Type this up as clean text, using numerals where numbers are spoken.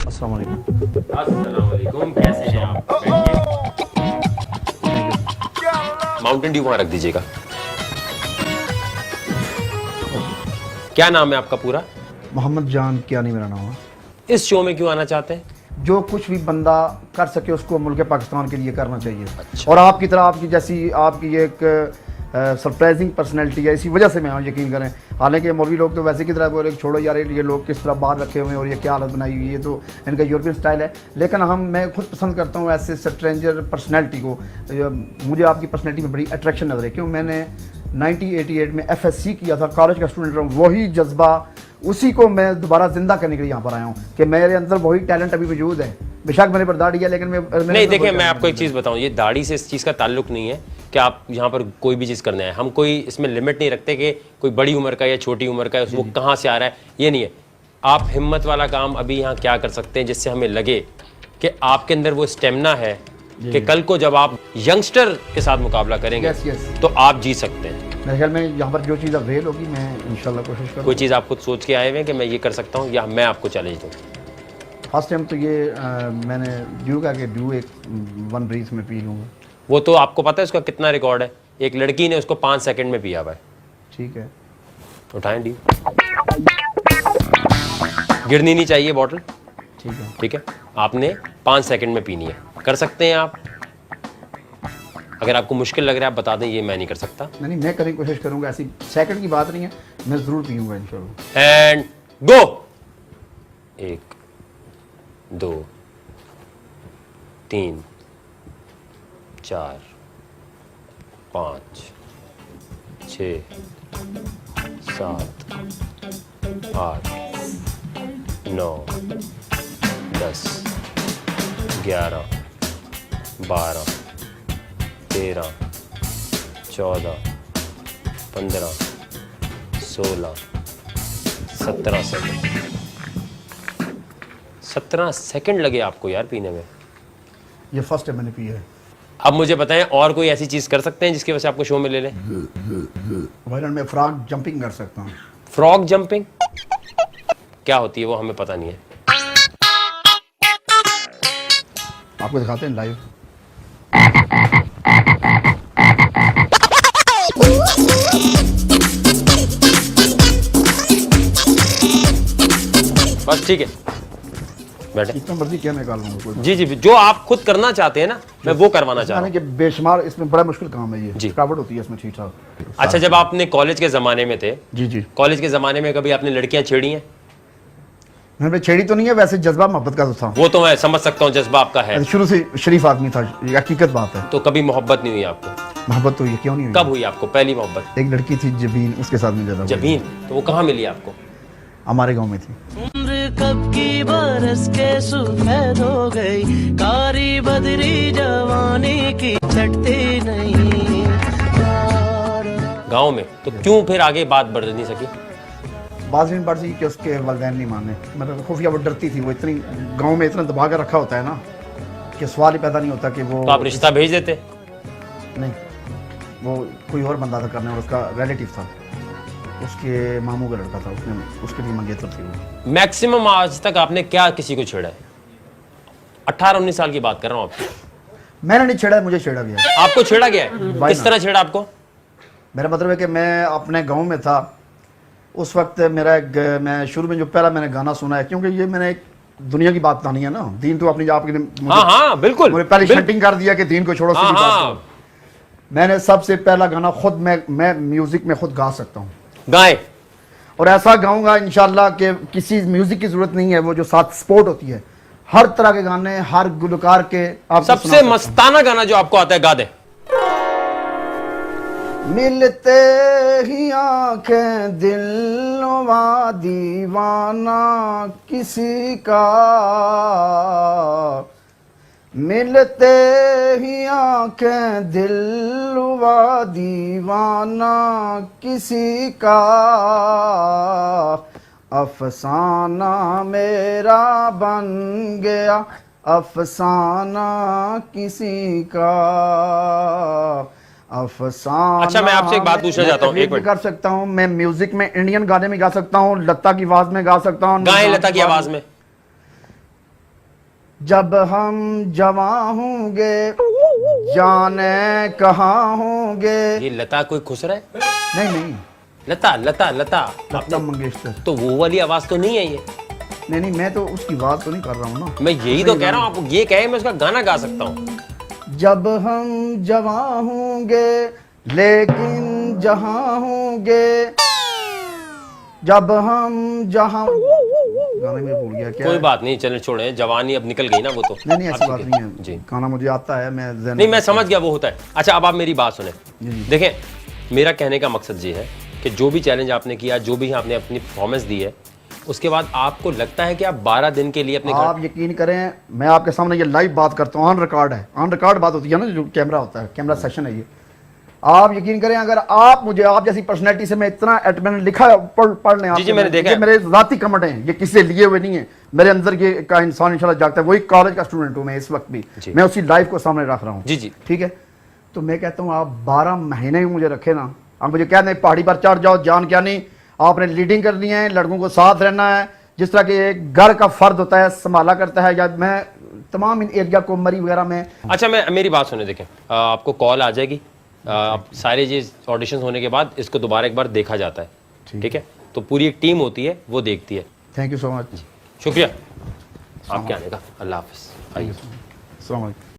अस्सलाम वालेकुम। अस्सलाम वालेकुम, कैसे हैं आप? माउंटेन ड्यू वहां रख दीजिएगा। क्या नाम है आपका पूरा? मोहम्मद जान कियानी मेरा नाम है। इस शो में क्यों आना चाहते हैं? जो कुछ भी बंदा कर सके उसको मुल्क पाकिस्तान के लिए करना चाहिए। अच्छा। और आपकी तरह आपकी जैसी आपकी एक सरप्राइजिंग पर्सनैलिटी है, इसी वजह से मैं यकीन करें। हालांकि मौलवी लोग तो वैसे की तरह बोले छोड़ो यार ये लोग किस तरह बाहर रखे हुए हैं और ये क्या हालत बनाई हुई है, तो इनका यूरोपियन स्टाइल है। लेकिन मैं खुद पसंद करता हूँ ऐसे स्ट्रेंजर पर्सनैलिटी को। मुझे आपकी पर्सनैलिटी में बड़ी अट्रैक्शन नजर है, क्यों मैंने 1988 में FSC किया था, कॉलेज का स्टूडेंट हूँ। वही जज्बा उसी को मैं दोबारा जिंदा करने के लिए यहाँ पर आया हूँ कि मेरे अंदर वही टैलेंट अभी मौजूद है। बेशक मैंने पर दाढ़ी है, लेकिन नहीं देखिए, मैं आपको एक चीज़ बताऊं, ये दाढ़ी से इस चीज़ का ताल्लुक नहीं है कि आप यहाँ पर कोई भी चीज़ करने आए। हम कोई इसमें लिमिट नहीं रखते कि कोई बड़ी उम्र का या छोटी उम्र का है, वो कहाँ से आ रहा है, ये नहीं है। आप हिम्मत वाला काम अभी यहाँ क्या कर सकते हैं जिससे हमें लगे कि आपके अंदर वो स्टेमिना है कि कल को जब आप यंगस्टर के साथ मुकाबला करेंगे तो आप जीत सकते हैं। मेरे ख्याल में यहाँ पर जो चीज़ अवेल होगी मैं इंशाल्लाह कोशिश करूँगा। कोई चीज़ आप खुद सोच के आए हुए हैं कि मैं ये कर सकता हूँ, या मैं आपको चैलेंज दूँ? फर्स्ट टाइम तो ये मैंने ड्यू का कि ड्यू एक 1 ब्रीथ में पी लूँगा। वो तो आपको पता है उसका कितना रिकॉर्ड है? एक लड़की ने उसको 5 सेकंड में पिया हुआ है। ठीक है, उठाएं ड्यू। गिरनी नहीं चाहिए बॉटल। ठीक है, ठीक है, आपने 5 सेकंड में पीनी है। कर सकते हैं आप? अगर आपको मुश्किल लग रहा है आप बता दें, ये मैं नहीं कर सकता। नहीं मैं करने की कोशिश करूँगा, ऐसी सेकंड की बात नहीं है, मैं ज़रूर पीऊँगा इंशाल्लाह। And go. 1 2 3 4 5 6 7 8 9 10 11 12 13 14 15 16 17 सेकंड। 17 सेकंड लगे आपको यार पीने में। ये फर्स्ट टाइम मैंने पी है। अब मुझे बताएं, और कोई ऐसी चीज कर सकते हैं जिसकी वजह से आपको शो में ले लें? वायरल में फ्रॉग जंपिंग कर सकता हूँ। फ्रॉग जंपिंग क्या होती है वो हमें पता नहीं है। आपको दिखाते हैं लाइव। बस ठीक है, बैठे। इतना मर्जी क्या निकाल लूँगा कोई। जी जी, जो आप खुद करना चाहते हैं ना, मैं वो करवाना चाह रहा हूँ। कि बेशुमार इसमें बड़ा मुश्किल काम है, ये जी। थकावट होती है इसमें ठीक ठाक। अच्छा, जब आपने कॉलेज के ज़माने में थे, जी जी, कॉलेज के ज़माने में कभी आपने लड़कियां छेड़ी हैं? मैंने छेड़ी तो नहीं है, वैसे जज्बा मोहब्बत का तो था। वो तो मैं समझ सकता हूँ, जज्बा आपका है, शुरू से शरीफ आदमी था, ये हकीकत बात है। तो कभी मोहब्बत नहीं हुई आपको? मोहब्बत तो ये क्यों नहीं हुई। कब हुई आपको पहली मोहब्बत? एक लड़की थी जबीन, उसके साथ में ज्यादा। जबीन? तो वो कहाँ मिली आपको? हमारे गांव में थी। उम्र कब की बरस के सफेद हो गई, कारी बदरी जवानी की चटती नहीं। गांव में? तो क्यों फिर आगे बात बढ़ नहीं सकी? बात नहीं बढ़ सकी कि उसके वालिदैन नहीं माने, मतलब खुफिया वो डरती थी। वो इतनी गांव में इतना दबा कर रखा होता है ना कि सवाल ही पैदा नहीं होता कि वो। तो आप रिश्ता भेज देते? नहीं, वो कोई और बंदा था करने, और उसका रिलेटिव था, उसके मामू का लड़का था, उसके लिए मंगेतर थी वो। मैक्सिमम आज तक आपने क्या किसी को छेड़ा है? 18-19 साल की बात कर रहा हूँ आपको। मैंने नहीं छेड़ा, मुझे छेड़ा गया। आपको छेड़ा गया है? किस तरह छेड़ा आपको? मेरा मतलब है कि मैं अपने गांव में था उस वक्त। मैं शुरू में जो पहला मैंने गाना सुना है, क्योंकि ये मैंने एक दुनिया की बात नहीं है ना, दीन तो अपनी आपकी। हाँ बिल्कुल, मुझे पहले शंटिंग कर दिया कि दीन को छोड़ो, सीधी बात करो। मैंने सबसे पहला गाना खुद मैं म्यूजिक में खुद गा सकता हूँ, गाएं, और ऐसा गाऊंगा इंशाल्लाह कि किसी म्यूजिक की जरूरत नहीं है। वो जो साथ सपोर्ट होती है, हर तरह के गाने, हर गुलकार के। आप सबसे मस्ताना गाना जो आपको आता है गा दे। मिलते ही आंखें दिलवा दीवाना किसी का, मिलते ही आंखें दिलवा दीवाना किसी का, अफसाना मेरा बन गया अफसाना किसी का, अफसाना। अच्छा, मैं आपसे एक बात पूछना चाहता हूँ, एक मिनट। कर सकता हूँ मैं म्यूजिक में, इंडियन गाने में गा सकता हूँ, लता की आवाज में गा सकता हूँ। गाएं लता की आवाज में। जब हम जवां होंगे जाने कहाँ होंगे। ये लता कोई खुश रहा है? नहीं नहीं, लता लता लता लता मंगेशकर। तो वो वाली आवाज तो नहीं है ये। नहीं नहीं, मैं तो उसकी बात तो नहीं कर रहा हूँ ना। मैं यही तो कह रहा हूँ, आप ये कहे मैं उसका गाना गा सकता हूँ। जब हम जवां होंगे लेकिन जहां होंगे, जब हम जहां, गाने में भूल गया क्या कोई है? बात नहीं, चलो छोड़े, जवानी अब निकल गई ना वो तो। नहीं नहीं, ऐसी अब बात ठीक नहीं है जी। गाना मुझे आता है, मैं ज़हन नहीं, मैं में- समझ गया वो होता है। अच्छा, अब आप मेरी बात सुने। देखें, मेरा कहने का मकसद ये है कि जो भी चैलेंज आपने किया, जो भी आपने अपनी परफॉर्मेंस दी है, उसके बाद आपको लगता है कि आप 12 दिन के लिए अपने घर, आप यकीन करें, मैं आपके सामने ये लाइव बात करता हूँ, ऑन रिकॉर्ड है, ऑन रिकॉर्ड बात होती है ना, जो कैमरा होता है, कैमरा सेशन है ये। आप यकीन करें, अगर आप मुझे, आप जैसी पर्सनैलिटी से मैं इतना मैंने लिखा है, पढ़ने जी, मैंने देखा ये है। मेरे ज़ाती कमेंट हैं, ये किसी लिए हुए नहीं है, मेरे अंदर ये का इंसान इंशाल्लाह जागता है। वही कॉलेज का स्टूडेंट हूँ मैं इस वक्त भी, जी। मैं उसी लाइफ को सामने रख रहा हूँ। जी जी। ठीक है, तो मैं कहता हूँ आप 12 महीने ही मुझे रखे ना, आप मुझे कह दें पहाड़ी पर चढ़ जाओ, जान क्या नहीं, आपने लीडिंग करनी है, लड़कों को साथ रहना है, जिस तरह के एक घर का फर्द होता है, संभाला करता है, या मैं तमाम इन एरिया को मरी वगैरह में। अच्छा, मैं मेरी बात सुने, देखें, आपको कॉल आ जाएगी, आप सारे ये ऑडिशन होने के बाद इसको दोबारा एक बार देखा जाता है, ठीक है? तो पूरी एक टीम होती है, वो देखती है। Thank you so much. शुक्रिया आपके आने का। अल्लाह हाफिज़। आइए। अस्सलाम वालेकुम।